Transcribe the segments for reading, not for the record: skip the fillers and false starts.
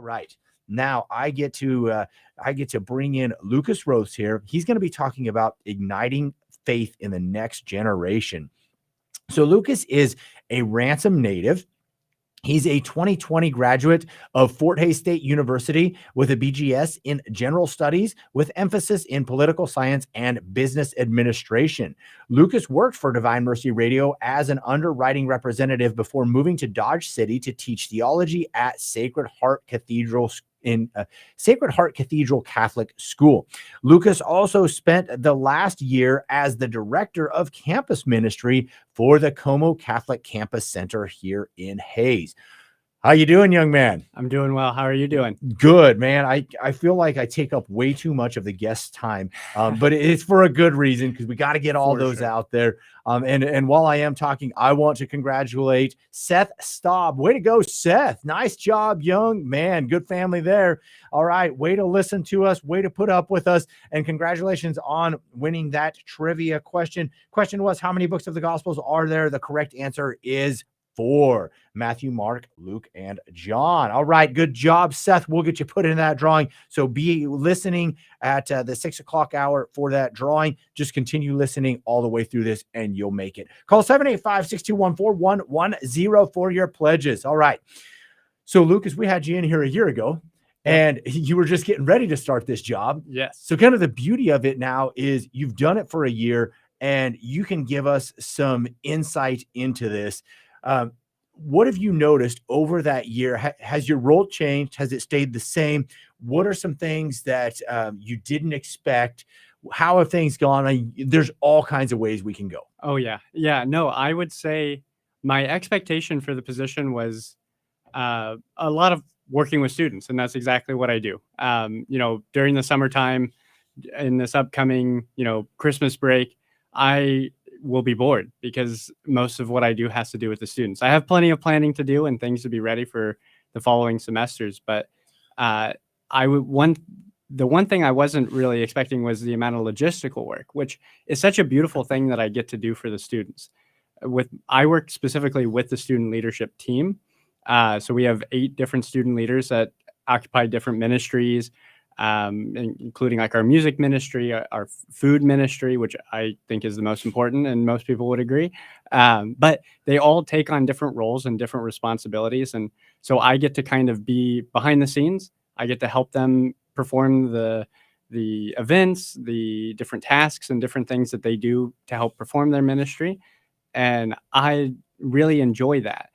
right. Now I get to bring in Lucas Roths here. He's going to be talking about igniting faith in the next generation. So Lucas is a Ransom native. He's a 2020 graduate of Fort Hays State University with a BGS in general studies with emphasis in political science and business administration. Lucas worked for Divine Mercy Radio as an underwriting representative before moving to Dodge City to teach theology at Sacred Heart Cathedral Catholic School. Lucas also spent the last year as the director of campus ministry for the Como Catholic Campus Center here in Hays. How you doing, young man? I'm doing well. How are you doing? Good, man. I feel like I take up way too much of the guest time, but it's for a good reason, because we got to get all those out there. And while I am talking, I want to congratulate Seth Staub. Way to go, Seth. Nice job, young man. Good family there. All right. Way to listen to us. Way to put up with us. And congratulations on winning that trivia question. Question was, how many books of the Gospels are there? The correct answer is 4. Matthew, Mark, Luke, and John. All right. Good job, Seth. We'll get you put in that drawing. So be listening at the 6 o'clock hour for that drawing. Just continue listening all the way through this and you'll make it. Call 785-621-4110 for your pledges. All right. So Lucas, we had you in here a year ago and you were just getting ready to start this job. Yes. So kind of the beauty of it now is you've done it for a year and you can give us some insight into this. What have you noticed over that year? Has your role changed? Has it stayed the same? What are some things that you didn't expect? How have things gone? There's all kinds of ways we can go. Oh, yeah. Yeah. No, I would say my expectation for the position was a lot of working with students, and that's exactly what I do. During the summertime, in this upcoming, Christmas break, I will be bored because most of what I do has to do with the students. I have plenty of planning to do and things to be ready for the following semesters, but the one thing I wasn't really expecting was the amount of logistical work, which is such a beautiful thing that I get to do for the students. I work specifically with the student leadership team. So we have 8 different student leaders that occupy different ministries, including like our music ministry, our food ministry, which I think is the most important, and most people would agree. But they all take on different roles and different responsibilities. And so I get to kind of be behind the scenes. I get to help them perform the events, the different tasks and different things that they do to help perform their ministry. And I really enjoy that.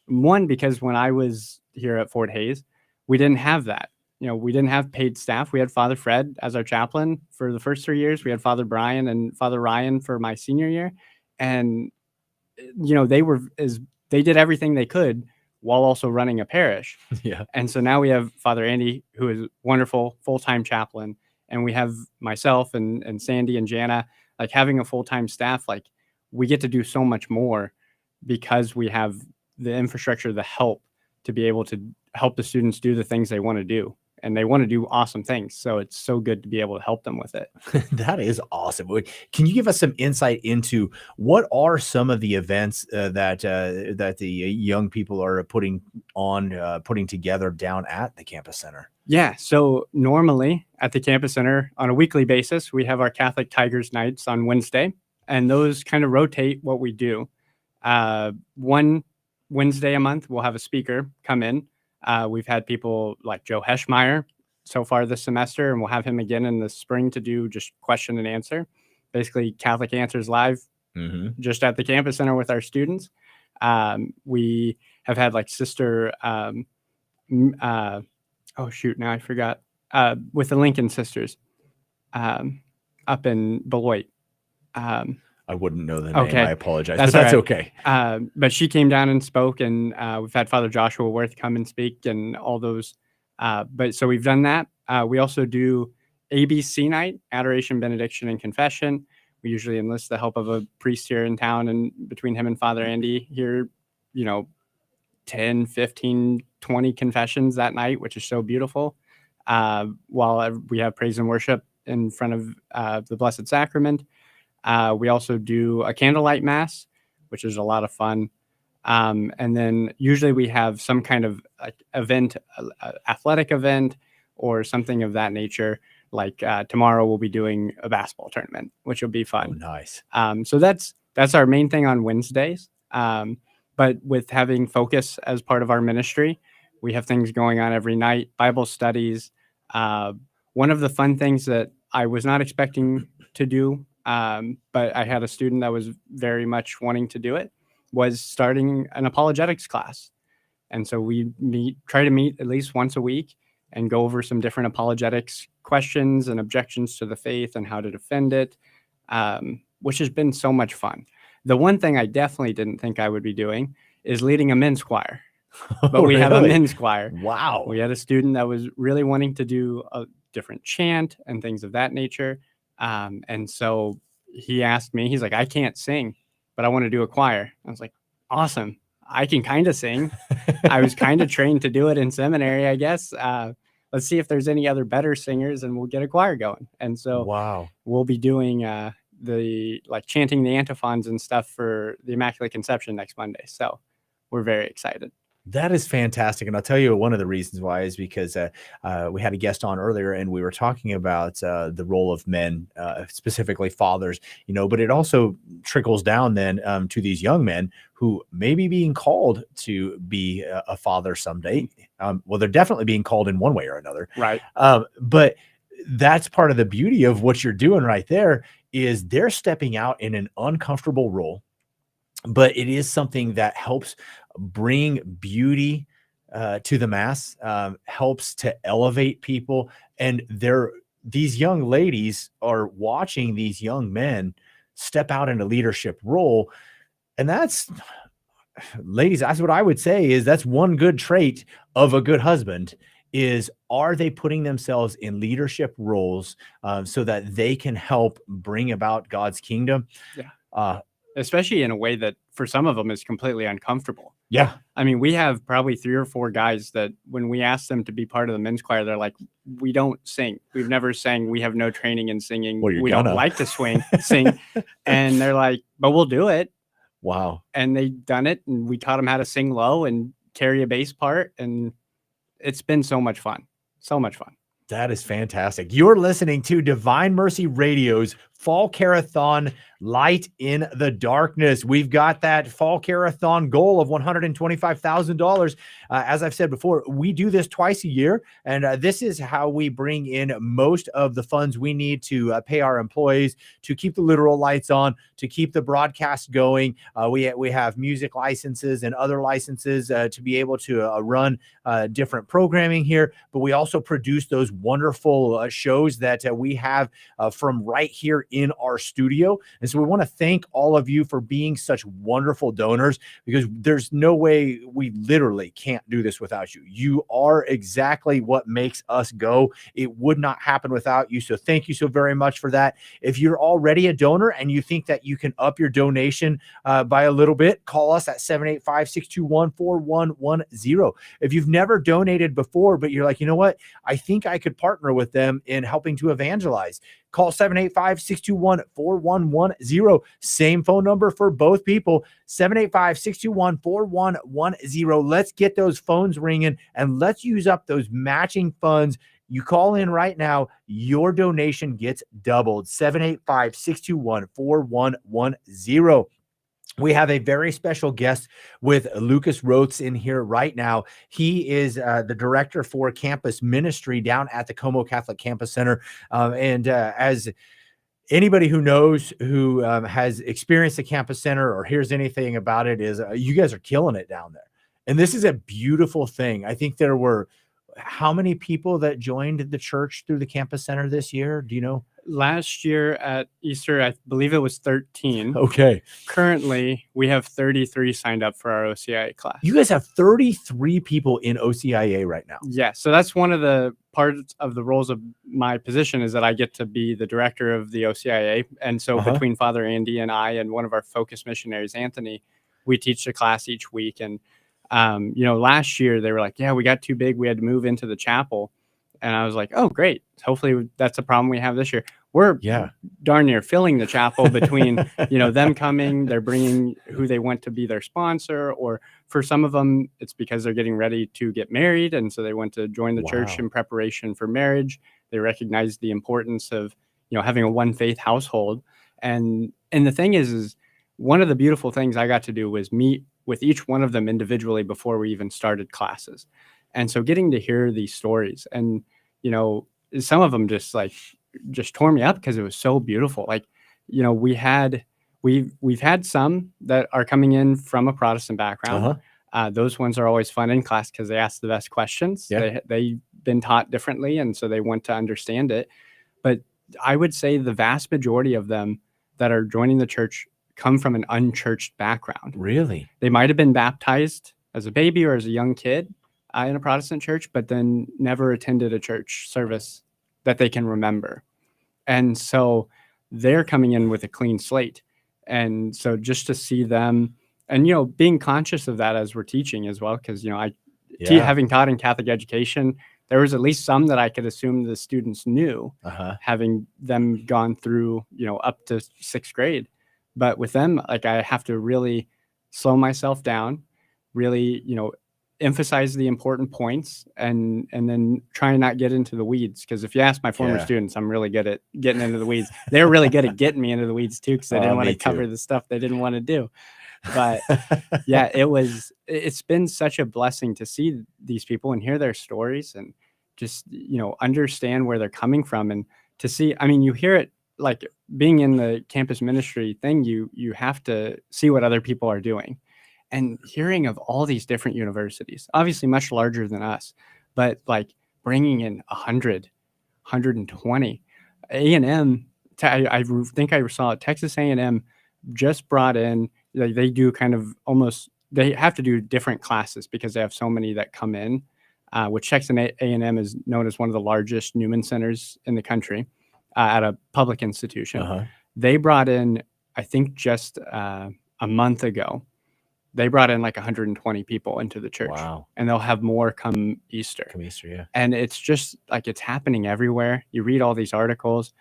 One, because when I was here at Fort Hays, we didn't have that. We didn't have paid staff. We had Father Fred as our chaplain for the first 3 years. We had Father Brian and Father Ryan for my senior year. And, they did everything they could while also running a parish. Yeah. And so now we have Father Andy, who is wonderful, full-time chaplain. And we have myself and Sandy and Jana, like having a full-time staff. Like we get to do so much more because we have the infrastructure, the help to be able to help the students do the things they want to do. And they want to do awesome things. So it's so good to be able to help them with it. That is awesome. Can you give us some insight into what are some of the events that the young people are putting together down at the campus center? Yeah. So normally at the campus center on a weekly basis, we have our Catholic Tigers nights on Wednesday, and those kind of rotate what we do. One Wednesday a month, we'll have a speaker come in. We've had people like Joe Heschmeyer so far this semester, and we'll have him again in the spring to do just question and answer, basically Catholic Answers Live, just at the campus center with our students. We have had like Sister, now I forgot, with the Lincoln Sisters up in Beloit. I wouldn't know the name. Okay. I apologize, but that's okay. But she came down and spoke, and we've had Father Joshua Worth come and speak and all those. But so we've done that. We also do ABC night, Adoration, Benediction, and Confession. We usually enlist the help of a priest here in town, and between him and Father Andy here, 10, 15, 20 confessions that night, which is so beautiful. While we have praise and worship in front of the Blessed Sacrament. We also do a candlelight mass, which is a lot of fun. And then usually we have some kind of event, athletic event or something of that nature. Like tomorrow we'll be doing a basketball tournament, which will be fun. Oh, nice. So that's our main thing on Wednesdays. But with having Focus as part of our ministry, we have things going on every night, Bible studies. One of the fun things that I was not expecting to do, but I had a student that was very much wanting to do it, was starting an apologetics class. And so we try to meet at least once a week and go over some different apologetics questions and objections to the faith and how to defend it, which has been so much fun. The one thing I definitely didn't think I would be doing is leading a men's choir, but we have a men's choir. Wow. We had a student that was really wanting to do a different chant and things of that nature. And so he asked me, he's like, I can't sing, but I want to do a choir. I was like, awesome. I can kind of sing. I was kind of trained to do it in seminary, I guess. Let's see if there's any other better singers and we'll get a choir going. And so wow, we'll be doing chanting the antiphons and stuff for the Immaculate Conception next Monday. So we're very excited. That is fantastic. And I'll tell you one of the reasons why is because we had a guest on earlier and we were talking about the role of men, specifically fathers, but it also trickles down then to these young men who may be being called to be a father someday. Well, they're definitely being called in one way or another. Right. But that's part of the beauty of what you're doing right there is they're stepping out in an uncomfortable role, but it is something that helps bring beauty to the mass, helps to elevate people. And these young ladies are watching these young men step out in a leadership role. And ladies, that's what I would say is that's one good trait of a good husband is, are they putting themselves in leadership roles so that they can help bring about God's kingdom? Yeah. Especially in a way that for some of them is completely uncomfortable. Yeah. I mean, we have probably 3 or 4 guys that when we ask them to be part of the men's choir, they're like, we don't sing. We've never sang. We have no training in singing. Well, we don't like to sing. And they're like, but we'll do it. Wow. And they've done it. And we taught them how to sing low and carry a bass part. And it's been so much fun. So much fun. That is fantastic. You're listening to Divine Mercy Radio's Fall Carathon Light in the Darkness. We've got that Fall Carathon goal of $125,000. As I've said before, we do this twice a year, and this is how we bring in most of the funds we need to pay our employees, to keep the literal lights on, to keep the broadcast going. We have music licenses and other licenses to be able to run different programming here, but we also produce those wonderful shows that we have from right here in our studio. And so we want to thank all of you for being such wonderful donors, because there's no way we literally can't do this without you. You are exactly what makes us go. It would not happen without you. So thank you so very much for that. If you're already a donor and you think that you can up your donation by a little bit, call us at 785-621-4110. If you've never donated before, but you're like, you know what, I think I could partner with them in helping to evangelize, call 785-621-4110. Same phone number for both people, 785-621-4110. Let's get those phones ringing and let's use up those matching funds. You call in right now, your donation gets doubled, 785-621-4110. We have a very special guest with Lucas Roths in here right now. He is the director for campus ministry down at the Como Catholic Campus Center. As anybody who knows, who has experienced the campus center or hears anything about it, is you guys are killing it down there. And this is a beautiful thing. I think there were how many people that joined the church through the campus center this year? Do you know? Last year at Easter, I believe it was 13. Okay. Currently, we have 33 signed up for our OCIA class. You guys have 33 people in OCIA right now. Yeah. So that's one of the parts of the roles of my position, is that I get to be the director of the OCIA. And so between Father Andy and I and one of our focus missionaries, Anthony, we teach the class each week. And, last year they were like, yeah, we got too big. We had to move into the chapel. And I was like, oh, great. Hopefully that's a problem we have this year. we're Yeah. darn near filling the chapel between, them coming, they're bringing who they want to be their sponsor, or for some of them, it's because they're getting ready to get married. And so they want to join the church Wow. in preparation for marriage. They recognize the importance of, having a one faith household. And the thing is one of the beautiful things I got to do was meet with each one of them individually before we even started classes. And so getting to hear these stories and, some of them just tore me up because it was so beautiful. Like, we've had some that are coming in from a Protestant background. Those ones are always fun in class because they ask the best questions. Yeah. They've been taught differently, and so they want to understand it. But I would say the vast majority of them that are joining the church come from an unchurched background. Really? They might have been baptized as a baby or as a young kid in a Protestant church, but then never attended a church service that they can remember. And so they're coming in with a clean slate. And so just to see them and, being conscious of that as we're teaching as well, because, having taught in Catholic education, there was at least some that I could assume the students knew, having them gone through, up to 6th grade. But with them, like, I have to really slow myself down, really, emphasize the important points, and then try and not get into the weeds. Because if you ask my former students, I'm really good at getting into the weeds. They're really good at getting me into the weeds too, because they didn't want to cover the stuff they didn't want to do. But yeah, it's been such a blessing to see these people and hear their stories and just, understand where they're coming from, and to see, I mean, you hear it, like, being in the campus ministry thing, you have to see what other people are doing, and hearing of all these different universities, obviously much larger than us, but like bringing in 100, 120. A&M, I think I saw Texas A&M just brought in, they do kind of almost, they have to do different classes because they have so many that come in, which Texas A&M is known as one of the largest Newman centers in the country, at a public institution. They brought in, I think just a month ago, they brought in like 120 people into the church. Wow. And they'll have more come Easter. Yeah. And it's just like, it's happening everywhere. You read all these articles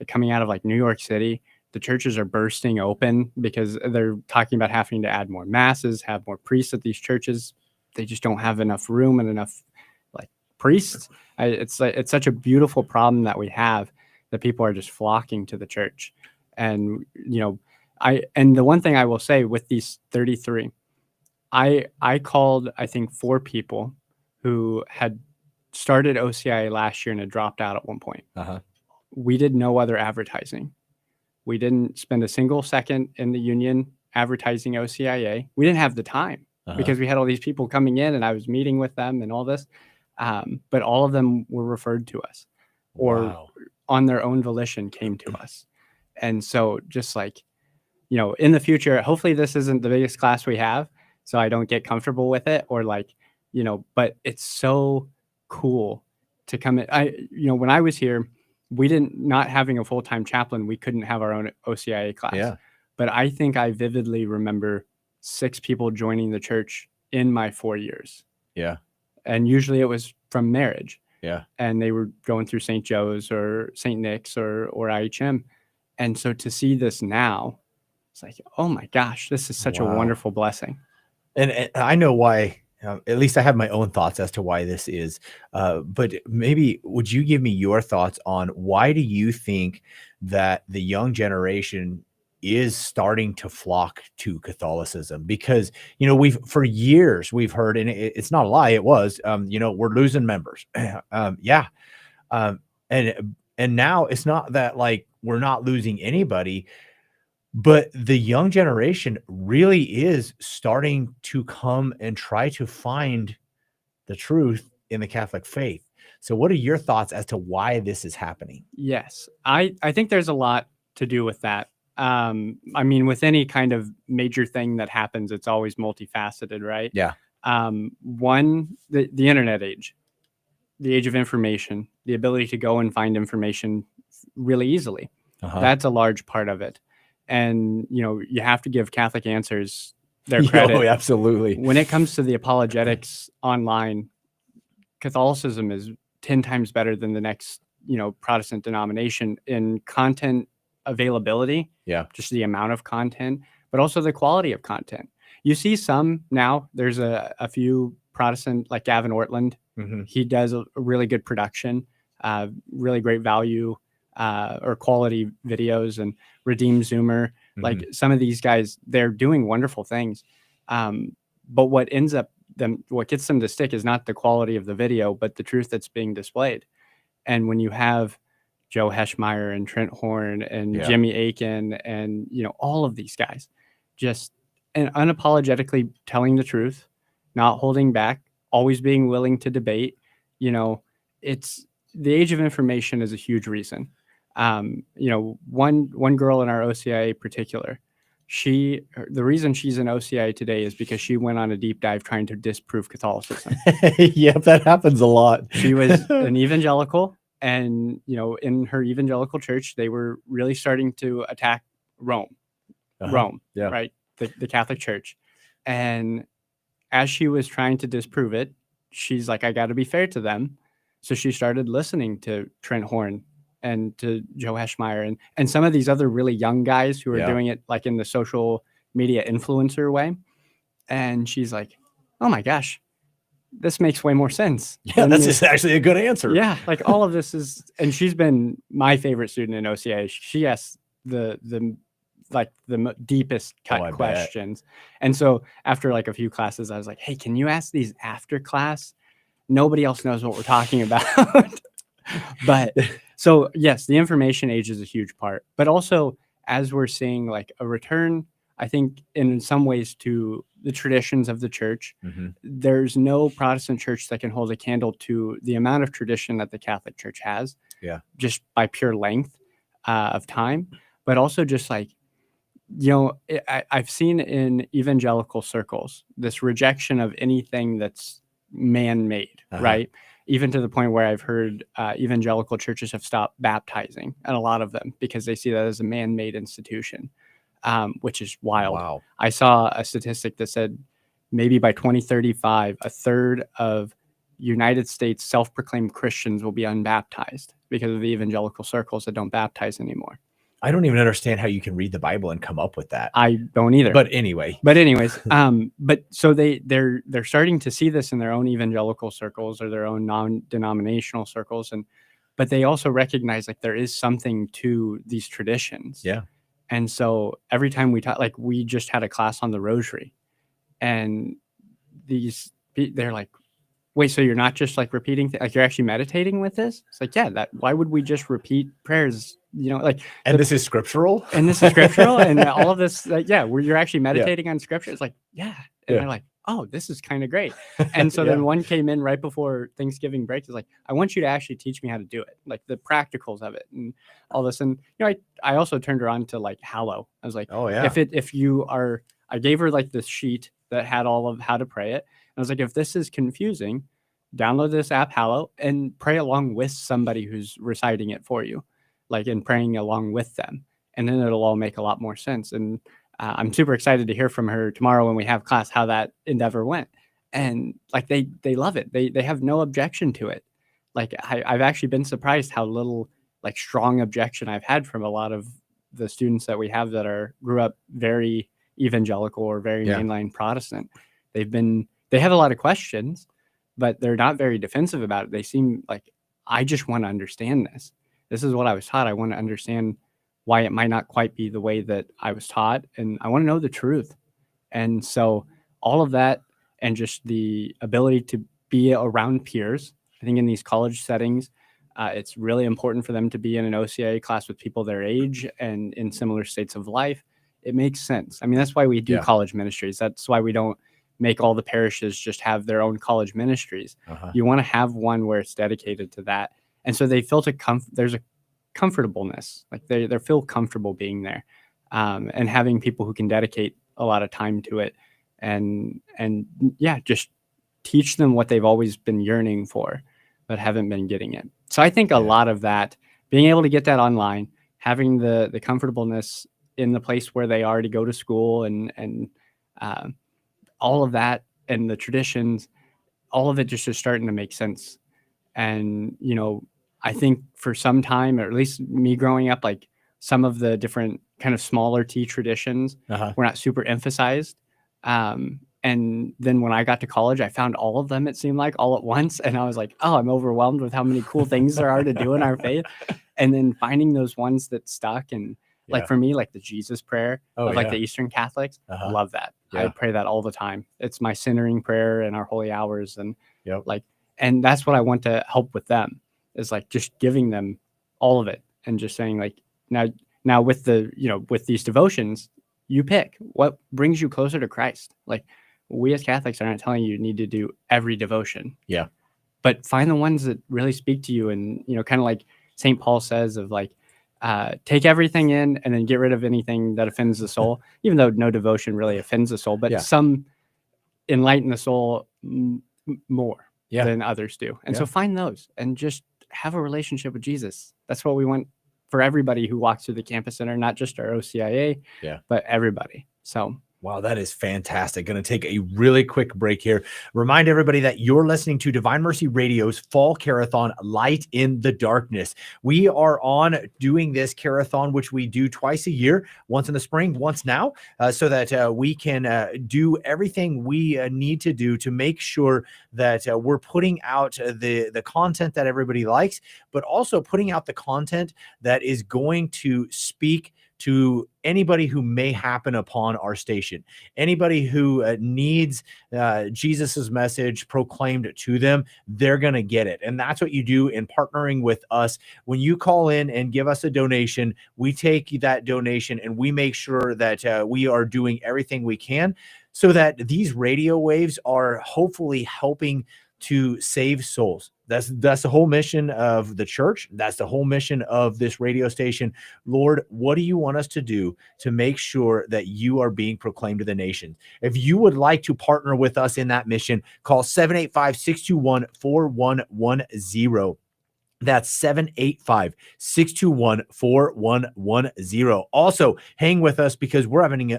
coming out of like New York City. The churches are bursting open because they're talking about having to add more masses, have more priests at these churches. They just don't have enough room and enough like priests. It's such a beautiful problem that we have, that people are just flocking to the church. And, and the one thing I will say with these 33, I called, I think, 4 people who had started OCIA last year and had dropped out at one point. We did no other advertising. We didn't spend a single second in the union advertising OCIA. We didn't have the time because we had all these people coming in and I was meeting with them and all this. But all of them were referred to us or on their own volition came to us. And so just like, in the future, hopefully this isn't the biggest class we have, so I don't get comfortable with it, or like, but it's so cool to come in. When I was here, we not having a full-time chaplain, we couldn't have our own OCIA class. But I think I vividly remember 6 people joining the church in my 4 years. And usually it was from marriage. And they were going through St. Joe's or St. Nick's or IHM. And so to see this now, it's like, oh my gosh, this is such a wonderful blessing. And I know why, at least I have my own thoughts as to why this is. But maybe would you give me your thoughts on why do you think that the young generation is starting to flock to Catholicism? Because, for years we've heard, and it's not a lie, it was, we're losing members. And now it's not that like we're not losing anybody, but the young generation really is starting to come and try to find the truth in the Catholic faith. So what are your thoughts as to why this is happening? Yes, I think there's a lot to do with that. I mean, with any kind of major thing that happens, it's always multifaceted, right? One, the internet age, the age of information, the ability to go and find information really easily. That's a large part of it. And, you have to give Catholic Answers their credit. Absolutely. When it comes to the apologetics online, Catholicism is 10 times better than the next Protestant denomination in content availability, Yeah. just the amount of content, but also the quality of content. You see some now, there's a few Protestant, like Gavin Ortland. Mm-hmm. He does a really good production, really great value or quality videos, and Redeem Zoomer. Mm-hmm. Like some of these guys, they're doing wonderful things. But what gets them to stick is not the quality of the video, but the truth that's being displayed. And when you have Joe Heschmeyer and Trent Horn and Jimmy Aiken and, all of these guys just and unapologetically telling the truth, not holding back, always being willing to debate, it's the age of information is a huge reason. One girl in our OCIA particular, the reason she's in OCIA today is because she went on a deep dive trying to disprove Catholicism. Yep, that happens a lot. She was an evangelical, and in her evangelical church, they were really starting to attack Rome, right? The Catholic Church. And as she was trying to disprove it, she's like, I got to be fair to them. So she started listening to Trent Horn and to Joe Heschmeyer and some of these other really young guys who are doing it like in the social media influencer way. And she's like, oh my gosh, this makes way more sense. Yeah, that's actually a good answer. Yeah, like all of this is, and she's been my favorite student in OCA. She asks the deepest cut questions. And so after like a few classes, I was like, hey, can you ask these after class? Nobody else knows what we're talking about. But so yes, the information age is a huge part, but also as we're seeing like a return, I think in some ways to the traditions of the church, there's no Protestant church that can hold a candle to the amount of tradition that the Catholic Church has, just by pure length of time, but also just like, I've seen in evangelical circles this rejection of anything that's man-made, right? Even to the point where I've heard evangelical churches have stopped baptizing, and a lot of them, because they see that as a man-made institution, which is wild. Wow. I saw a statistic that said maybe by 2035, a third of United States self-proclaimed Christians will be unbaptized because of the evangelical circles that don't baptize anymore. I don't even understand how you can read the Bible and come up with that. I don't either. But anyways, but so they're starting to see this in their own evangelical circles or their own non-denominational circles, but they also recognize like there is something to these traditions. Yeah. And so every time we talk, like we just had a class on the rosary, and they're like, wait, so you're not just like repeating like you're actually meditating with this? It's like, yeah, why would we just repeat prayers? And this is scriptural, and all of this, where you're actually meditating on scripture. It's like, and they're like, oh, this is kind of great. And so then one came in right before Thanksgiving break. Is like, I want you to actually teach me how to do it, like the practicals of it and all this. And I also turned her on to like Hallow. I was like, oh yeah, I gave her like this sheet that had all of how to pray it. I was like, if this is confusing, download this app, Hallow, and pray along with somebody who's reciting it for you, like and praying along with them. And then it'll all make a lot more sense. And I'm super excited to hear from her tomorrow when we have class, how that endeavor went. And like, they love it. They have no objection to it. Like I've actually been surprised how little like strong objection I've had from a lot of the students that we have that grew up very evangelical or very mainline Protestant. They have a lot of questions, but they're not very defensive about it. They seem like, I just want to understand this. This is what I was taught. I want to understand why it might not quite be the way that I was taught. And I want to know the truth. And so all of that, and just the ability to be around peers, I think in these college settings, it's really important for them to be in an OCIA class with people their age and in similar states of life. It makes sense. I mean, that's why we do college ministries. That's why we don't make all the parishes just have their own college ministries. You want to have one where it's dedicated to that. And so they feel there's a comfortableness, like they feel comfortable being there, and having people who can dedicate a lot of time to it and just teach them what they've always been yearning for, but haven't been getting it. So I think a lot of that, being able to get that online, having the comfortableness in the place where they already go to school and all of that, and the traditions, all of it just is starting to make sense. And, I think for some time, or at least me growing up, like some of the different kind of smaller T traditions were not super emphasized. And then when I got to college, I found all of them, it seemed like, all at once. And I was like, oh, I'm overwhelmed with how many cool things there are to do in our faith. And then finding those ones that stuck. And like for me, like the Jesus prayer of like the Eastern Catholics, love that. I pray that all the time. It's my centering prayer in our holy hours. And like, and that's what I want to help with them, is like just giving them all of it and just saying like, now with the, with these devotions, you pick what brings you closer to Christ. Like, we as Catholics are not telling you need to do every devotion. Yeah. But find the ones that really speak to you. And, kind of like St. Paul says of like, take everything in and then get rid of anything that offends the soul, even though no devotion really offends the soul, but some enlighten the soul more than others do. And so find those and just have a relationship with Jesus. That's what we want for everybody who walks through the campus center, not just our OCIA, but everybody. So wow, that is fantastic. Going to take a really quick break here. Remind everybody that you're listening to Divine Mercy Radio's Fall Carathon, Light in the Darkness. We are on doing this carathon, which we do twice a year, once in the spring, once now, so that we can do everything we need to do to make sure that we're putting out the content that everybody likes, but also putting out the content that is going to speak to anybody who may happen upon our station, anybody who needs Jesus's message proclaimed to them, they're going to get it. And that's what you do in partnering with us. When you call in and give us a donation, we take that donation and we make sure that we are doing everything we can so that these radio waves are hopefully helping to save souls. That's the whole mission of the church. That's the whole mission of this radio station. Lord, what do you want us to do to make sure that you are being proclaimed to the nations? If you would like to partner with us in that mission, call 785-621-4110. That's 785-621-4110. Also, hang with us because we're having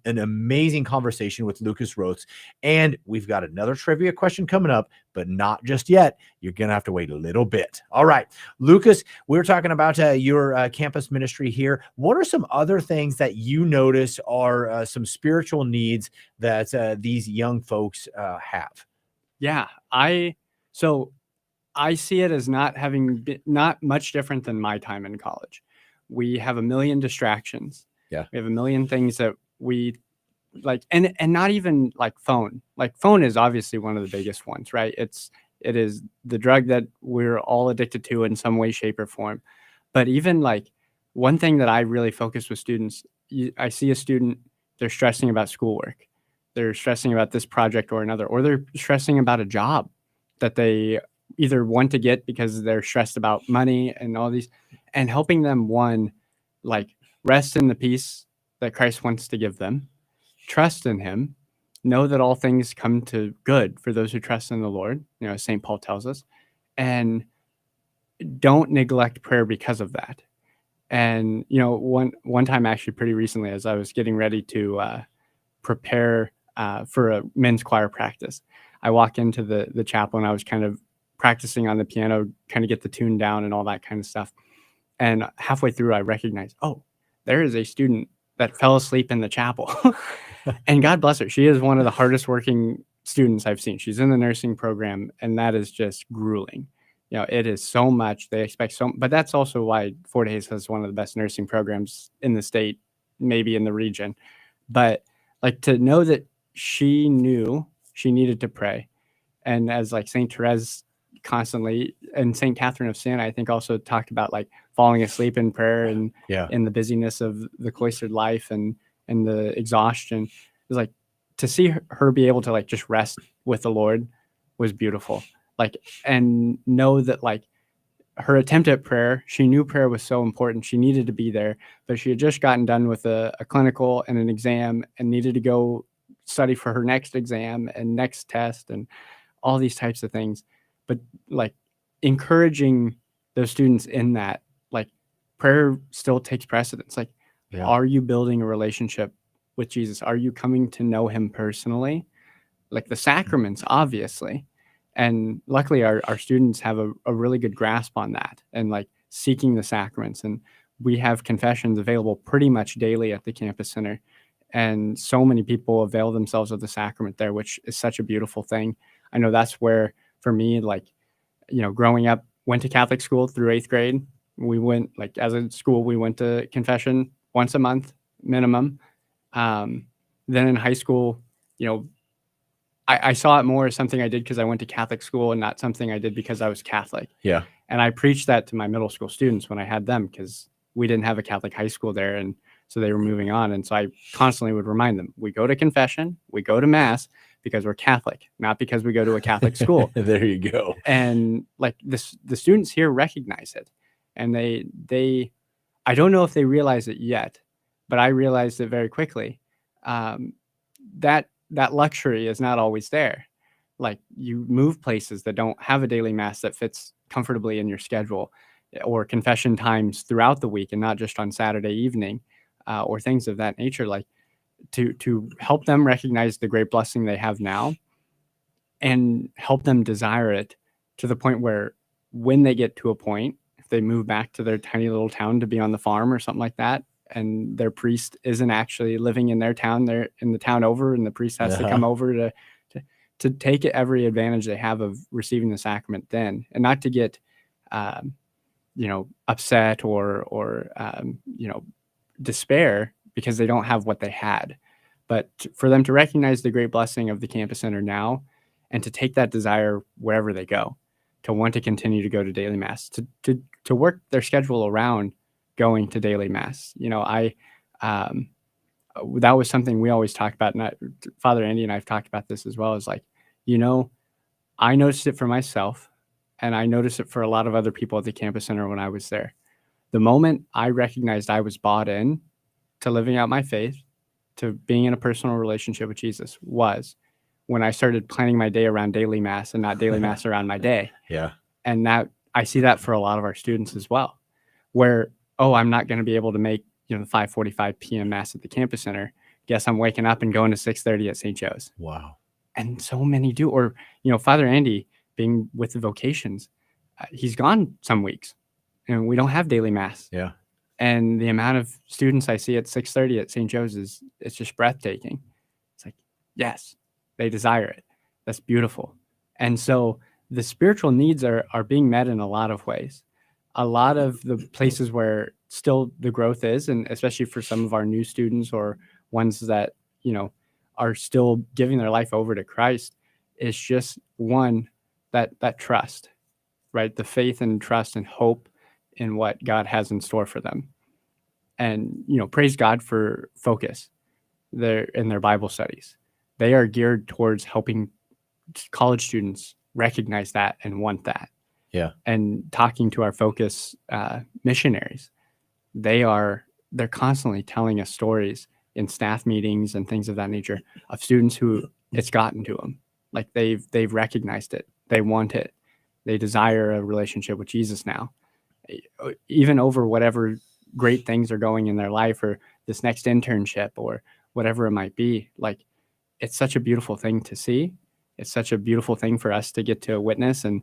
an amazing conversation with Lucas Roths, and we've got another trivia question coming up, but not just yet. You're going to have to wait a little bit. All right, Lucas, we're talking about your campus ministry here. What are some other things that you notice are some spiritual needs that these young folks have? Yeah, I see it as not much different than my time in college. We have a million distractions. Yeah. We have a million things that we like, and not even like phone. Like phone is obviously one of the biggest ones, right? It is the drug that we're all addicted to in some way, shape, or form. But even like one thing that I really focus with students, I see a student, they're stressing about schoolwork. They're stressing about this project or another, or they're stressing about a job that they either want to get because they're stressed about money and all these, and helping them, one, like rest in the peace that Christ wants to give them, trust in him, know that all things come to good for those who trust in the Lord, as St. Paul tells us, and don't neglect prayer because of that. And, one time actually pretty recently, as I was getting ready to prepare for a men's choir practice, I walk into the chapel and I was kind of practicing on the piano, kind of get the tune down and all that kind of stuff. And halfway through, I recognized, oh, there is a student that fell asleep in the chapel. And God bless her. She is one of the hardest working students I've seen. She's in the nursing program, and that is just grueling. It is so much. They expect so, but that's also why Fort Hays has one of the best nursing programs in the state, maybe in the region. But like to know that she knew she needed to pray. And as like St. Therese constantly, and St. Catherine of Siena, I think also talked about like falling asleep in prayer and in the busyness of the cloistered life and the exhaustion. Is like to see her be able to like just rest with the Lord was beautiful. Like, and know that like her attempt at prayer, she knew prayer was so important. She needed to be there, but she had just gotten done with a clinical and an exam and needed to go study for her next exam and next test and all these types of things. But like encouraging those students in that, like prayer still takes precedence. Like, are you building a relationship with Jesus? Are you coming to know him personally? Like the sacraments, obviously. And luckily our students have a really good grasp on that and like seeking the sacraments. And we have confessions available pretty much daily at the campus center. And so many people avail themselves of the sacrament there, which is such a beautiful thing. I know that's where, for me, like, growing up, went to Catholic school through 8th grade. We went, like, as a school, we went to confession once a month minimum. Then in high school, I saw it more as something I did because I went to Catholic school and not something I did because I was Catholic. Yeah. And I preached that to my middle school students when I had them, because we didn't have a Catholic high school there. And so they were moving on. And so I constantly would remind them, we go to confession, we go to mass because we're Catholic, not because we go to a Catholic school. There you go. And like this, the students here recognize it. And I don't know if they realize it yet, but I realized it very quickly. That luxury is not always there. Like, you move places that don't have a daily mass that fits comfortably in your schedule, or confession times throughout the week and not just on Saturday evening, or things of that nature, like to help them recognize the great blessing they have now and help them desire it to the point where when they get to a point, if they move back to their tiny little town to be on the farm or something like that, and their priest isn't actually living in their town, they're in the town over, and the priest has to come over to take every advantage they have of receiving the sacrament then, and not to get, upset or despair because they don't have what they had, but for them to recognize the great blessing of the campus center now, and to take that desire wherever they go, to want to continue to go to daily mass, to work their schedule around going to daily mass. That was something we always talked about. And Father Andy and I have talked about this as well, is like, I noticed it for myself, and I noticed it for a lot of other people at the campus center when I was there. The moment I recognized I was bought in to living out my faith, to being in a personal relationship with Jesus, was when I started planning my day around daily mass and not daily mass around my day. Yeah. And that I see that for a lot of our students as well, where, I'm not going to be able to make, the 5:45 p.m. mass at the campus center. Guess I'm waking up and going to 6:30 at St. Joe's. Wow. And so many do. Or, Father Andy, being with the vocations, he's gone some weeks and we don't have daily mass. Yeah. And the amount of students I see at 6:30 at St. Joe's it's just breathtaking. It's like, yes, they desire it. That's beautiful. And so the spiritual needs are being met in a lot of ways. A lot of the places where still the growth is, and especially for some of our new students or ones that, are still giving their life over to Christ, is just one, that trust, right? The faith and trust and hope in what God has in store for them. And, praise God for Focus in their Bible studies. They are geared towards helping college students recognize that and want that. Yeah. And talking to our Focus missionaries, they're constantly telling us stories in staff meetings and things of that nature of students who it's gotten to them. Like they've recognized it. They want it. They desire a relationship with Jesus now, even over whatever great things are going in their life, or this next internship or whatever it might be. Like, it's such a beautiful thing to see. It's such a beautiful thing for us to get to witness. And,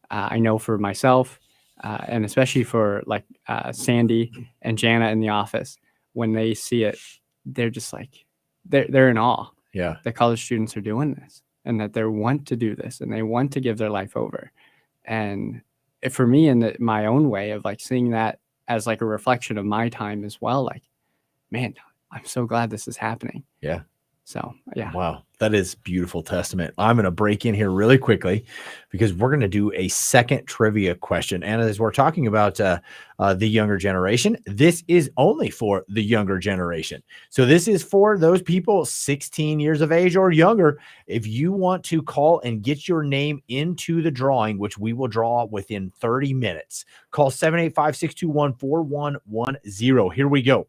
I know for myself, and especially for like Sandy and Jana in the office, when they see it, they're just like, they're in awe. Yeah. That college students are doing this, and that they want to do this, and they want to give their life over. And for me, in my own way of like seeing that as like a reflection of my time as well, like, man, I'm so glad this is happening. Yeah. So, yeah. Wow. That is beautiful testament. I'm going to break in here really quickly because we're going to do a second trivia question. And as we're talking about the younger generation, this is only for the younger generation. So this is for those people 16 years of age or younger. If you want to call and get your name into the drawing, which we will draw within 30 minutes, call 785-621-4110. Here we go.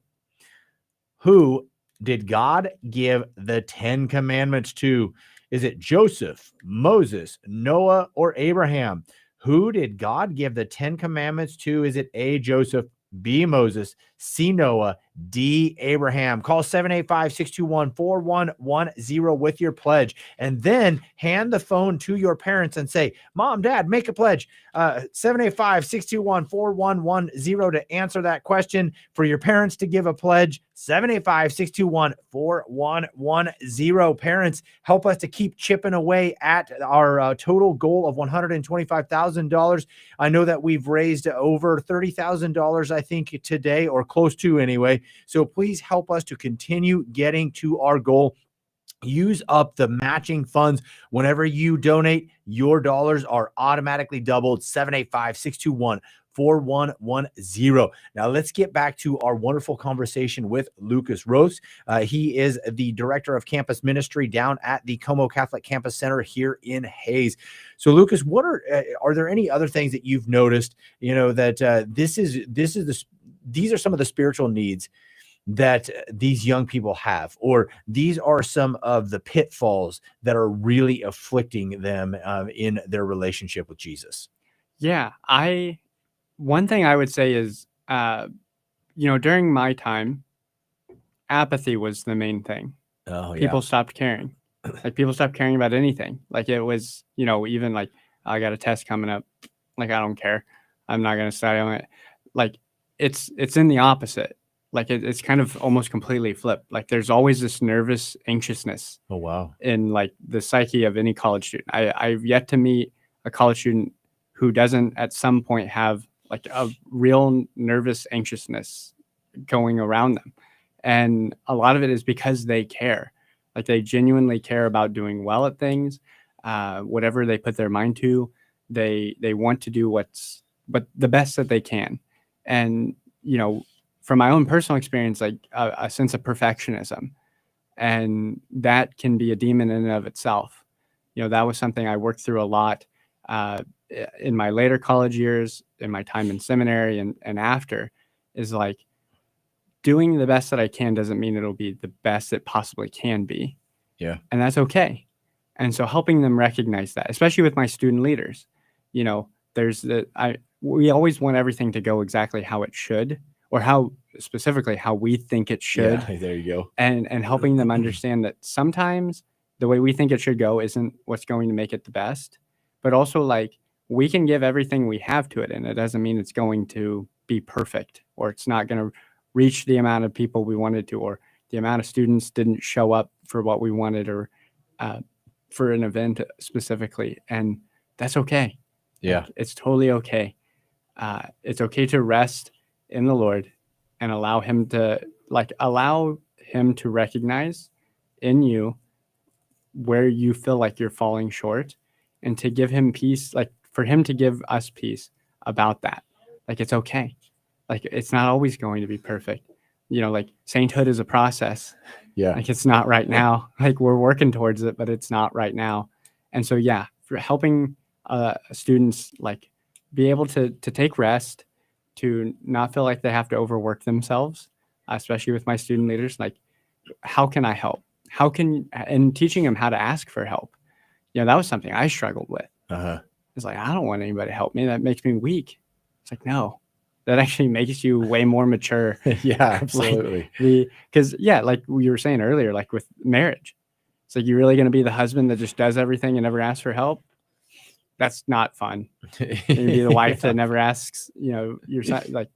Who did God give the 10 commandments to? Is it Joseph, Moses, Noah, or Abraham? Who did God give the 10 commandments to? Is it A, Joseph, B, Moses, C, Noah, D. Abraham. Call 785-621-4110 with your pledge, and then hand the phone to your parents and say, Mom, Dad, make a pledge. 785-621-4110 to answer that question. For your parents to give a pledge, 785-621-4110. Parents, help us to keep chipping away at our total goal of $125,000. I know that we've raised over $30,000, I think, today, or close to anyway. So please help us to continue getting to our goal. Use up the matching funds. Whenever you donate, your dollars are automatically doubled. 785-621-4110. Now let's get back to our wonderful conversation with Lucas Roths. He is the director of campus ministry down at the Como Catholic Campus Center here in Hayes. So Lucas, what are there any other things that you've noticed, that these are some of the spiritual needs that these young people have, or these are some of the pitfalls that are really afflicting them in their relationship with Jesus? Yeah, one thing I would say is, during my time, apathy was the main thing. Oh, yeah. People stopped caring. Like, people stopped caring about anything. Like, it was, even like, I got a test coming up. Like, I don't care. I'm not going to study on it. Like, it's in the opposite. Like, it's kind of almost completely flipped. Like, there's always this nervous anxiousness Oh, wow. in like the psyche of any college student. I've yet to meet a college student who doesn't at some point have like a real nervous anxiousness going around them. And a lot of it is because they care. Like, they genuinely care about doing well at things. Whatever they put their mind to, they want to do but the best that they can. And, from my own personal experience, like a sense of perfectionism, and that can be a demon in and of itself. That was something I worked through a lot in my later college years, in my time in seminary, and after, is like, doing the best that I can doesn't mean it'll be the best it possibly can be. Yeah. And that's okay. And so helping them recognize that, especially with my student leaders, we always want everything to go exactly how it should, or specifically how we think it should. Yeah, there you go. And helping them understand that sometimes the way we think it should go isn't what's going to make it the best, but also, like, we can give everything we have to it, and it doesn't mean it's going to be perfect, or it's not going to reach the amount of people we wanted to, or the amount of students didn't show up for what we wanted, or for an event specifically. And that's okay. Yeah. Like, it's totally okay. It's okay to rest in the Lord and allow him to recognize in you where you feel like you're falling short, and to give him peace, like for him to give us peace about that. Like, it's okay. Like, it's not always going to be perfect. Like, sainthood is a process. Yeah. Like, it's not right now. Like, we're working towards it, but it's not right now. And so, yeah, for helping students, like, be able to take rest, to not feel like they have to overwork themselves, especially with my student leaders. Like, how can I help? And teaching them how to ask for help. That was something I struggled with. It's like, I don't want anybody to help me. That makes me weak. It's like, no, that actually makes you way more mature. Yeah, absolutely. Because like we were saying earlier, like with marriage, it's like, you're really going to be the husband that just does everything and never asks for help? That's not fun. You're going to be the wife that never asks, your son, like,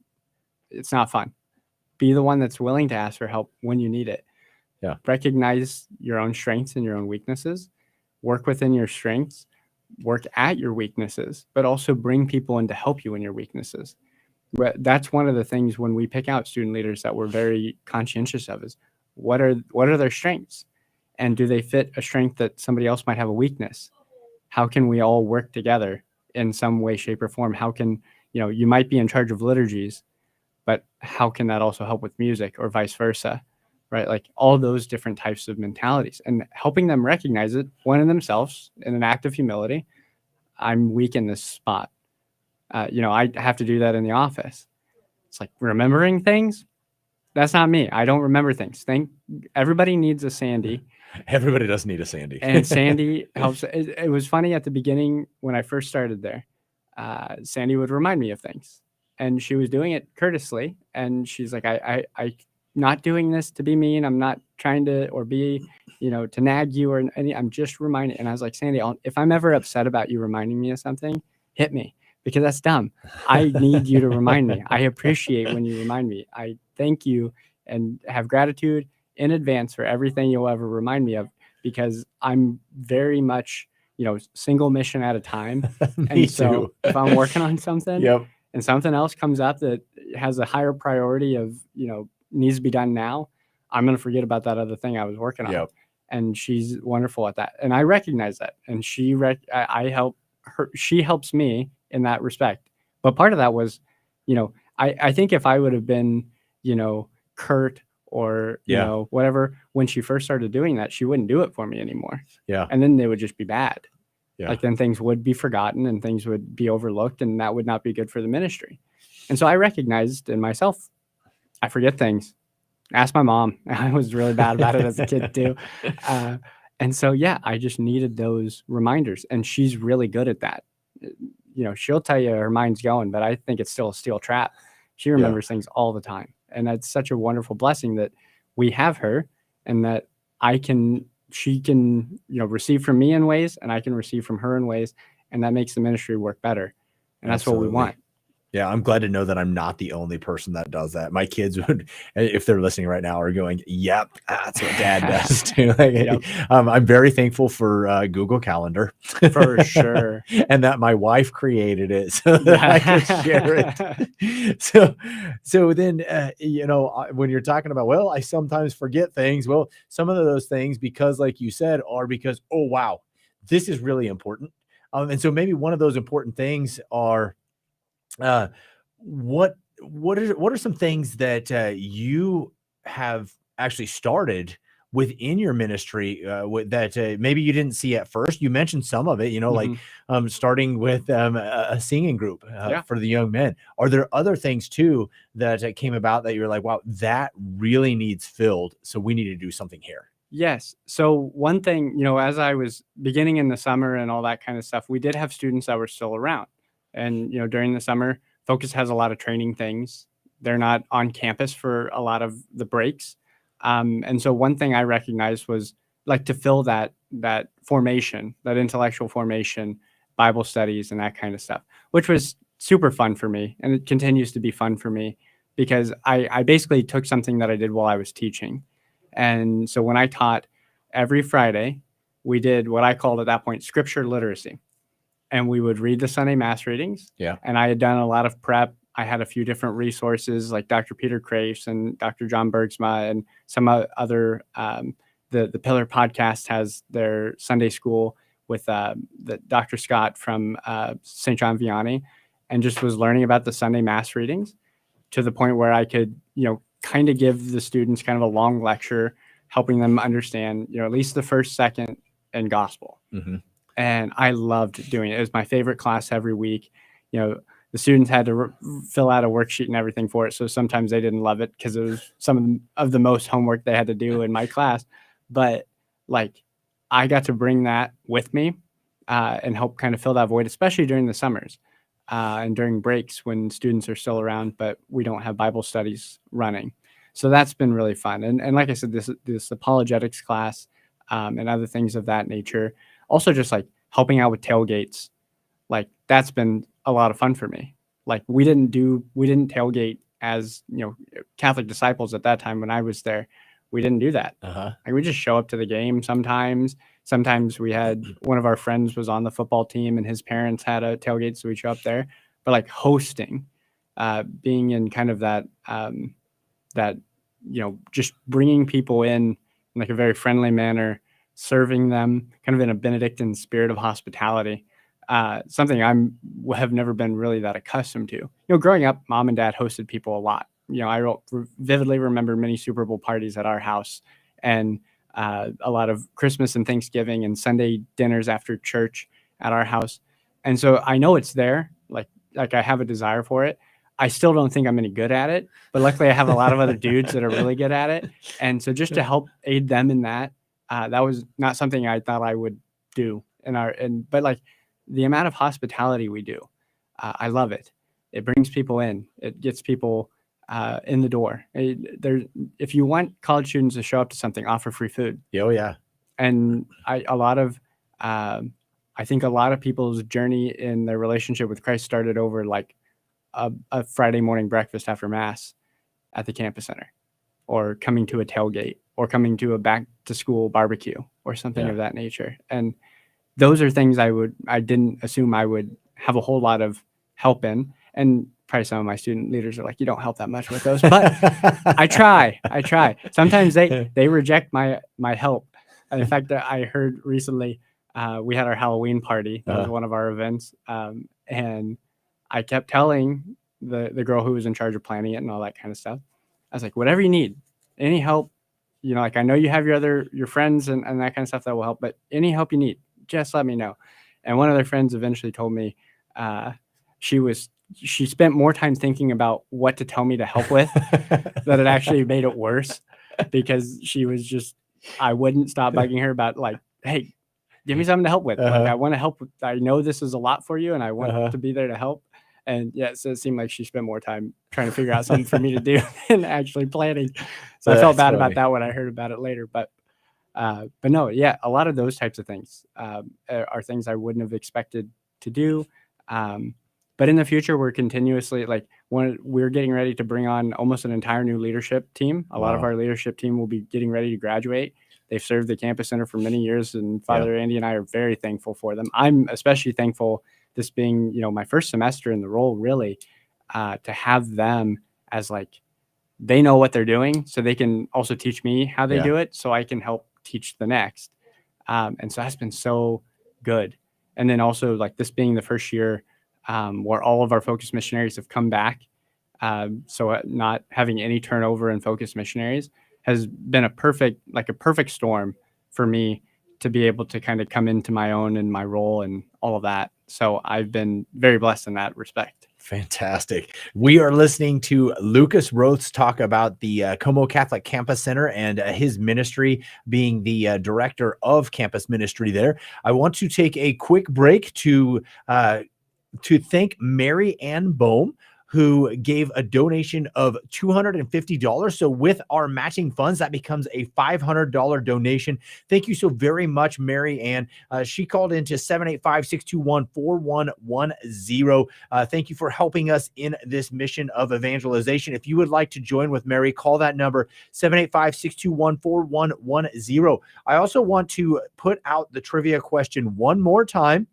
it's not fun. Be the one that's willing to ask for help when you need it. Yeah. Recognize your own strengths and your own weaknesses. Work within your strengths. Work at your weaknesses, but also bring people in to help you in your weaknesses. But that's one of the things when we pick out student leaders that we're very conscientious of, is what are their strengths, and do they fit a strength that somebody else might have a weakness? How can we all work together in some way, shape, or form? How can, you might be in charge of liturgies, but how can that also help with music, or vice versa, right? Like, all those different types of mentalities, and helping them recognize it, one in themselves, in an act of humility. I'm weak in this spot. I have to do that in the office. It's like, remembering things. That's not me. I don't remember things. Everybody needs a Sandy. Everybody does need a Sandy. And Sandy helps. It was funny at the beginning when I first started there. Sandy would remind me of things, and she was doing it courteously. And she's like, I not doing this to be mean. I'm not trying to or be, to nag you or any. I'm just reminding. And I was like, Sandy, if I'm ever upset about you reminding me of something, hit me because that's dumb. I need you to remind me. I appreciate when you remind me. I thank you and have gratitude in advance for everything you'll ever remind me of because I'm very much, single mission at a time. Me And so too. if I'm working on something Yep. and something else comes up that has a higher priority of, needs to be done now, I'm going to forget about that other thing I was working on. Yep. And she's wonderful at that. And I recognize that. And I help her. She helps me in that respect. But part of that was, I think if I would have been, curt or, Yeah. whatever, when she first started doing that, she wouldn't do it for me anymore. Yeah. And then they would just be bad. Yeah. Like then things would be forgotten and things would be overlooked and that would not be good for the ministry. And so I recognized in myself, I forget things. Ask my mom. I was really bad about it as a kid too. And so, yeah, I just needed those reminders and she's really good at that. She'll tell you her mind's going, but I think it's still a steel trap. She remembers things all the time. And that's such a wonderful blessing that we have her and that she can, receive from me in ways and I can receive from her in ways. And that makes the ministry work better. And that's what we want. Yeah, I'm glad to know that I'm not the only person that does that. My kids would, if they're listening right now, are going, "Yep, that's what Dad does too." Yep. I'm very thankful for Google Calendar for sure, and that my wife created it so that I can share it. So then, when you're talking about, well, I sometimes forget things. Well, some of those things, because like you said, are because, oh wow, this is really important. And so maybe one of those important things are. What are some things that you have actually started within your ministry that maybe you didn't see at first? You mentioned some of it, like starting with a singing group for the young men. Are there other things too that came about that you're like, wow, that really needs filled, so we need to do something here? Yes. So one thing, as I was beginning in the summer and all that kind of stuff, we did have students that were still around. And, during the summer, Focus has a lot of training things. They're not on campus for a lot of the breaks. And so one thing I recognized was like to fill that formation, that intellectual formation, Bible studies and that kind of stuff, which was super fun for me. And it continues to be fun for me because I basically took something that I did while I was teaching. And so when I taught every Friday, we did what I called at that point scripture literacy. And we would read the Sunday Mass readings. Yeah. And I had done a lot of prep. I had a few different resources like Dr. Peter Krafs and Dr. John Bergsma and some other, the Pillar podcast has their Sunday school with the Dr. Scott from St. John Vianney, and just was learning about the Sunday Mass readings to the point where I could, kind of give the students kind of a long lecture, helping them understand, at least the first, second, and gospel. Mm-hmm. And I loved doing it. It was my favorite class every week. The students had to fill out a worksheet and everything for it. So sometimes they didn't love it because it was some of the most homework they had to do in my class. But like, I got to bring that with me and help kind of fill that void, especially during the summers and during breaks when students are still around, but we don't have Bible studies running. So that's been really fun. And like I said, this apologetics class and other things of that nature. Also just like helping out with tailgates, like that's been a lot of fun for me. Like we didn't tailgate as, Catholic disciples at that time when I was there. We didn't do that. Like we just show up to the game sometimes. Sometimes we had one of our friends was on the football team and his parents had a tailgate, so we'd show up there. But like hosting, being in kind of that, just bringing people in like a very friendly manner, serving them kind of in a Benedictine spirit of hospitality, something have never been really that accustomed to. Growing up, mom and dad hosted people a lot. I vividly remember many Super Bowl parties at our house and a lot of Christmas and Thanksgiving and Sunday dinners after church at our house. And so I know it's there, like I have a desire for it. I still don't think I'm any good at it, but luckily I have a lot of other dudes that are really good at it. And so just to help aid them in that, that was not something I thought I would do but like the amount of hospitality we do, I love it. It brings people in, it gets people in the door. If you want college students to show up to something, offer free food. Oh yeah. And I think a lot of people's journey in their relationship with Christ started over like a Friday morning breakfast after mass at the campus center, or coming to a tailgate, or coming to a back to school barbecue, or something of that nature. And those are things I didn't assume I would have a whole lot of help in. And probably some of my student leaders are like, you don't help that much with those, but I try. Sometimes they reject my help. In fact, I heard recently, we had our Halloween party. That was one of our events. And I kept telling the girl who was in charge of planning it and all that kind of stuff, I was like, whatever you need, any help, like, I know you have your friends and that kind of stuff that will help, but any help you need, just let me know. And one of their friends eventually told me, she spent more time thinking about what to tell me to help with that it actually made it worse, because I wouldn't stop bugging her about like, hey, give me something to help with. Like, I want to help. I know this is a lot for you and I want to be there to help. And yeah, so it seemed like she spent more time trying to figure out something for me to do than actually planning. So I felt bad about that when I heard about it later. But no, yeah, a lot of those types of things are things I wouldn't have expected to do. But in the future, we're continuously we're getting ready to bring on almost an entire new leadership team. A lot of our leadership team will be getting ready to graduate. They've served the campus center for many years, and Father Andy and I are very thankful for them. I'm especially thankful, this being, my first semester in the role, really, to have them as they know what they're doing, so they can also teach me how they do it, so I can help teach the next. And so that's been so good. And then also this being the first year where all of our focus missionaries have come back. So not having any turnover in focus missionaries has been a perfect storm for me to be able to kind of come into my own and my role and all of that. So I've been very blessed in that respect. Fantastic. We are listening to Lucas Roths talk about the Como Catholic Campus Center and his ministry, being the director of campus ministry there. I want to take a quick break to thank Mary Ann Bohm, who gave a donation of $250. So with our matching funds, that becomes a $500 donation. Thank you so very much, Mary Ann. She called into 785-621-4110. Thank you for helping us in this mission of evangelization. If you would like to join with Mary, call that number, 785-621-4110. I also want to put out the trivia question one more time.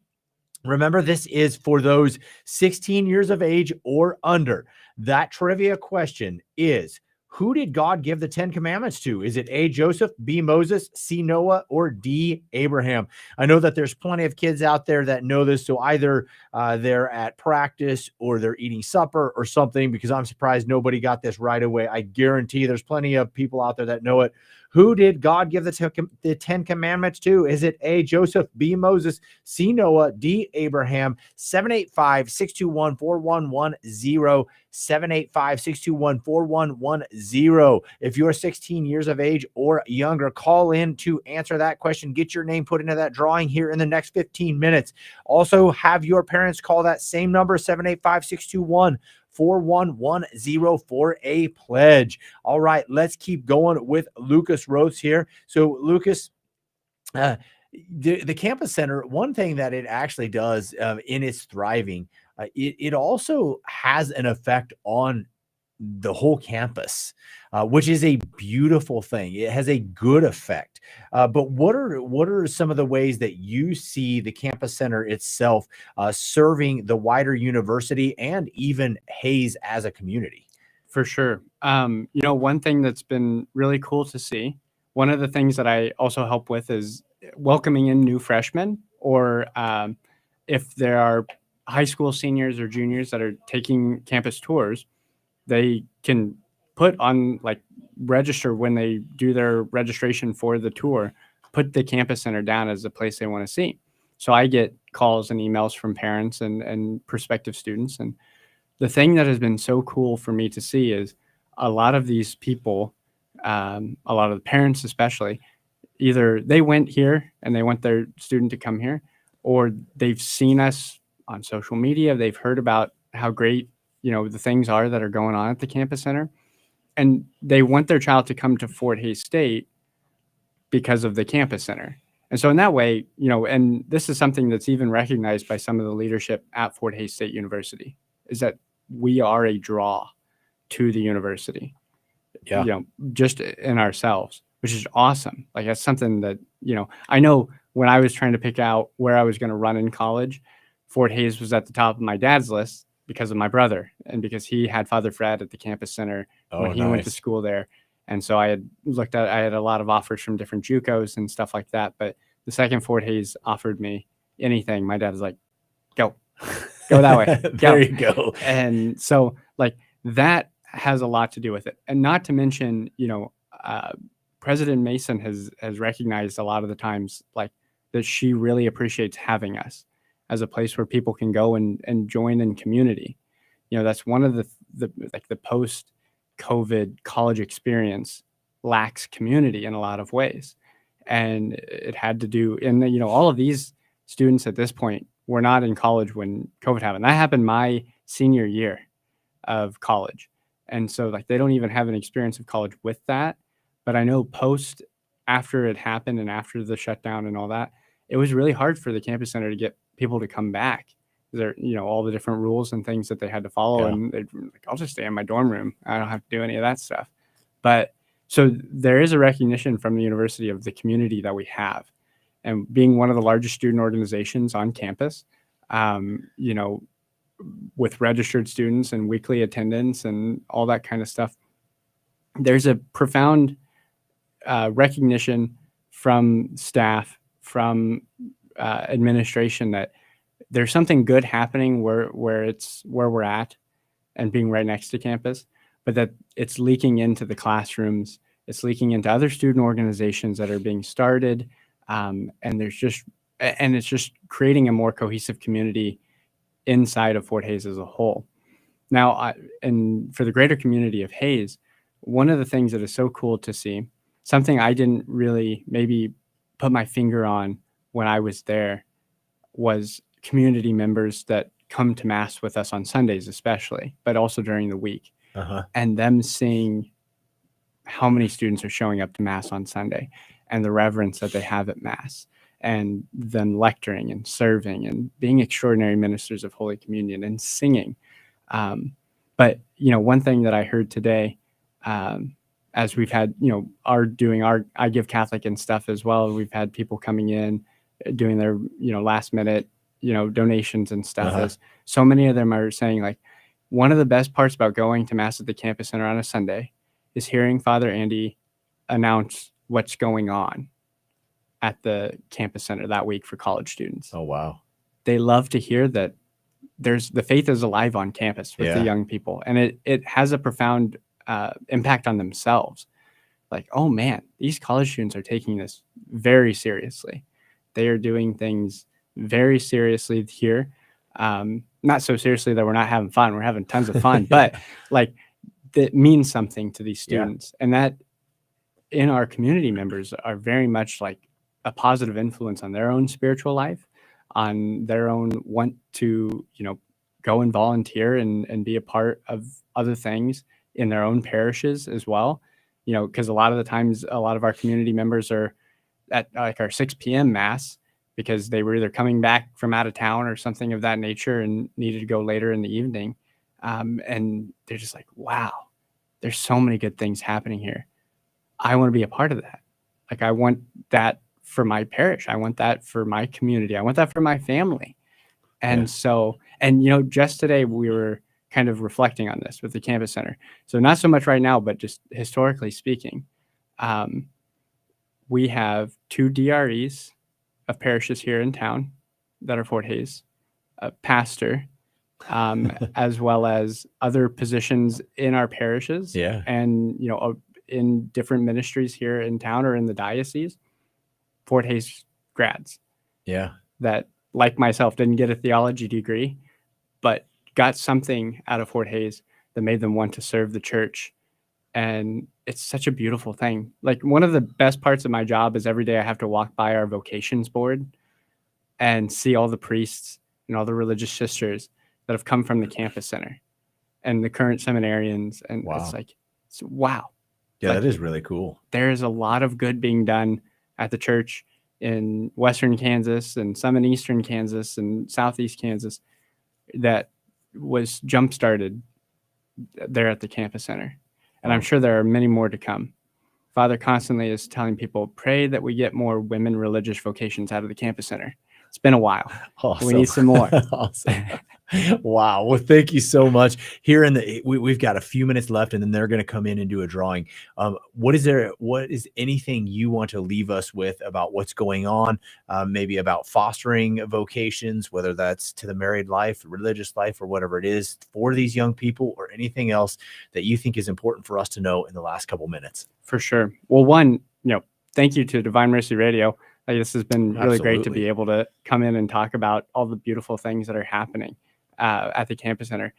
Remember, this is for those 16 years of age or under. That trivia question is, who did God give the 10 commandments to? Is it A, Joseph, B, Moses, C, Noah, or D, Abraham? I know that there's plenty of kids out there that know this, so either they're at practice or they're eating supper or something, because I'm surprised nobody got this right away. I guarantee there's plenty of people out there that know it. Who did God give the 10 commandments to? Is it A, Joseph, B, Moses, C, Noah, D, Abraham? 785-621-4110, 785-621-4110. If you're 16 years of age or younger, call in to answer that question. Get your name put into that drawing here in the next 15 minutes. Also, have your parents call that same number, 785-621-4110, for a pledge. All right, let's keep going with Lucas Roths here. So Lucas, the campus center, one thing that it actually does in its thriving, it also has an effect on the whole campus, which is a beautiful thing. It has a good effect. But what are some of the ways that you see the campus center itself serving the wider university and even Hayes as a community? For sure. One thing that's been really cool to see, one of the things that I also help with is welcoming in new freshmen, or if there are high school seniors or juniors that are taking campus tours, they can put on register when they do their registration for the tour, put the campus center down as the place they want to see. So I get calls and emails from parents and prospective students. And the thing that has been so cool for me to see is a lot of these people, a lot of the parents especially, either they went here and they want their student to come here, or they've seen us on social media. They've heard about how great the things are that are going on at the campus center, and they want their child to come to Fort Hays State because of the campus center. And so in that way, and this is something that's even recognized by some of the leadership at Fort Hays State University, is that we are a draw to the university, Yeah. just in ourselves, which is awesome. Like that's something that, I know when I was trying to pick out where I was going to run in college, Fort Hays was at the top of my dad's list because of my brother and because he had Father Fred at the campus center when he went to school there. And so I had a lot of offers from different JUCOs and stuff like that. But the second Fort Hays offered me anything, my dad was like, go that way. There you go. And so like that has a lot to do with it. And not to mention, President Mason has recognized a lot of the times like that she really appreciates having us as a place where people can go and join in community. That's one of the post COVID college experience lacks community in a lot of ways. And it had to do, and all of these students at this point were not in college when COVID happened. That happened my senior year of college. And so like they don't even have an experience of college with that. But I know after it happened and after the shutdown and all that, it was really hard for the campus center to get people to come back. There, all the different rules and things that they had to follow. Yeah. And they'd like, I'll just stay in my dorm room. I don't have to do any of that stuff. But so there is a recognition from the university of the community that we have. And being one of the largest student organizations on campus, with registered students and weekly attendance and all that kind of stuff, there's a profound recognition from staff, from administration that there's something good happening where we're at and being right next to campus, but that it's leaking into the classrooms, it's leaking into other student organizations that are being started, and it's just creating a more cohesive community inside of Fort Hays as a whole. Now, and for the greater community of Hays, one of the things that is so cool to see, something I didn't really maybe put my finger on when I was there, was community members that come to Mass with us on Sundays especially, but also during the week. And them seeing how many students are showing up to Mass on Sunday and the reverence that they have at Mass, and them lecturing and serving and being extraordinary ministers of Holy Communion and singing. But, one thing that I heard today, as we've had, doing our I Give Catholic and stuff as well, we've had people coming in doing their, last minute, donations and stuff. As so many of them are saying like, one of the best parts about going to Mass at the campus center on a Sunday is hearing Father Andy announce what's going on at the campus center that week for college students. Oh, wow. They love to hear that the faith is alive on campus with the young people. And it has a profound impact on themselves. Like, oh man, these college students are taking this very seriously. They are doing things very seriously here. Not so seriously that we're not having fun. We're having tons of fun, but like that means something to these students. And that in our community members are very much like a positive influence on their own spiritual life, on their own want to, go and volunteer and be a part of other things in their own parishes as well. Because a lot of the times, a lot of our community members are at like our 6 p.m. Mass because they were either coming back from out of town or something of that nature and needed to go later in the evening. And they're just like, wow, there's so many good things happening here. I want to be a part of that. Like, I want that for my parish. I want that for my community. I want that for my family. And so, just today we were kind of reflecting on this with the campus center. So not so much right now, but just historically speaking, we have 2 DREs of parishes here in town that are Fort Hays, a pastor, as well as other positions in our parishes. And, in different ministries here in town or in the diocese, Fort Hays grads. That, like myself, didn't get a theology degree, but got something out of Fort Hays that made them want to serve the church. And it's such a beautiful thing. Like, one of the best parts of my job is every day I have to walk by our vocations board and see all the priests and all the religious sisters that have come from the campus center. and the current seminarians. And Wow. it's like, wow. Yeah, Like, that is really cool. There is a lot of good being done at the church in Western Kansas and some in Eastern Kansas and Southeast Kansas that was jump-started there at the campus center. And I'm sure there are many more to come. Father constantly is telling people, pray that we get more women religious vocations out of the campus center. It's been a while. Awesome. We need some more. Awesome. Wow. Well, thank you so much. Here in the we've got a few minutes left, and then they're going to come in and do a drawing. What is anything you want to leave us with about what's going on? Maybe about fostering vocations, whether that's to the married life, religious life, or whatever it is for these young people, or anything else that you think is important for us to know in the last couple minutes. For sure. Well, one, thank you to Divine Mercy Radio. This has been really great to be able to come in and talk about all the beautiful things that are happening at the campus center.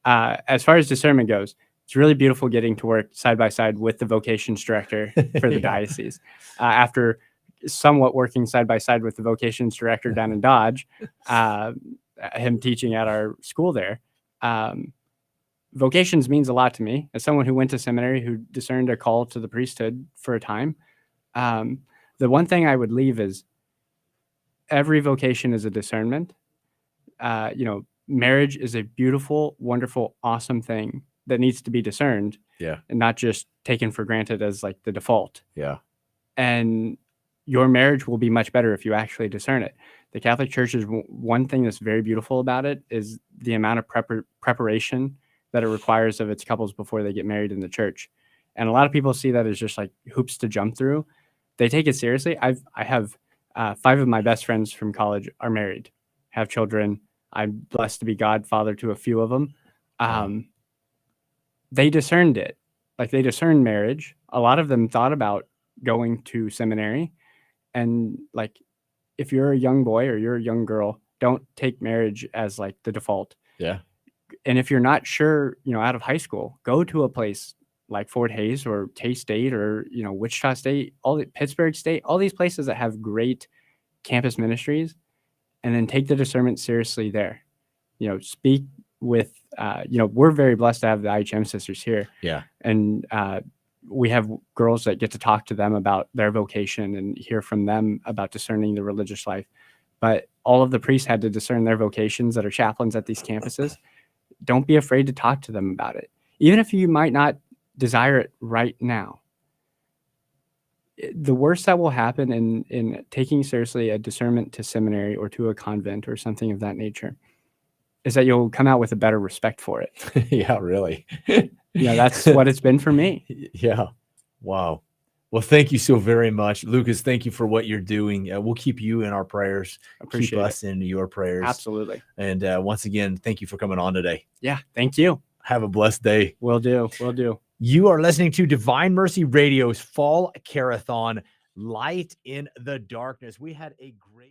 As far as discernment goes, it's really beautiful getting to work side by side with the vocations director for the diocese. After somewhat working side by side with the vocations director down in Dodge, him teaching at our school there, vocations means a lot to me as someone who went to seminary, who discerned a call to the priesthood for a time. The one thing I would leave is every vocation is a discernment. Marriage is a beautiful, wonderful, awesome thing that needs to be discerned. Yeah. And not just taken for granted as like the default. Yeah. And your marriage will be much better if you actually discern it. The Catholic Church is one thing that's very beautiful about it is the amount of preparation that it requires of its couples before they get married in the church. And a lot of people see that as just like hoops to jump through. They take it seriously. I have 5 of my best friends from college are married, have children. I'm blessed to be godfather to a few of them. They discerned it. Like they discerned marriage. A lot of them thought about going to seminary. And like, if you're a young boy or you're a young girl, don't take marriage as like the default. Yeah. And if you're not sure, out of high school, go to a place like Fort Hays or K-State or, Wichita State, Pittsburgh State, all these places that have great campus ministries, and then take the discernment seriously there. Speak with, we're very blessed to have the IHM sisters here. Yeah. And we have girls that get to talk to them about their vocation and hear from them about discerning the religious life. But all of the priests had to discern their vocations that are chaplains at these campuses. Don't be afraid to talk to them about it. Even if you might not desire it right now. The worst that will happen in taking seriously a discernment to seminary or to a convent or something of that nature is that you'll come out with a better respect for it. Yeah, really. That's what it's been for me. Yeah. Wow. Well, thank you so very much, Lucas. Thank you for what you're doing. We'll keep you in our prayers. Appreciate keep us in your prayers. Absolutely. And once again, thank you for coming on today. Yeah. Thank you. Have a blessed day. Will do. You are listening to Divine Mercy Radio's Fall Carathon, Light in the Darkness. We had a great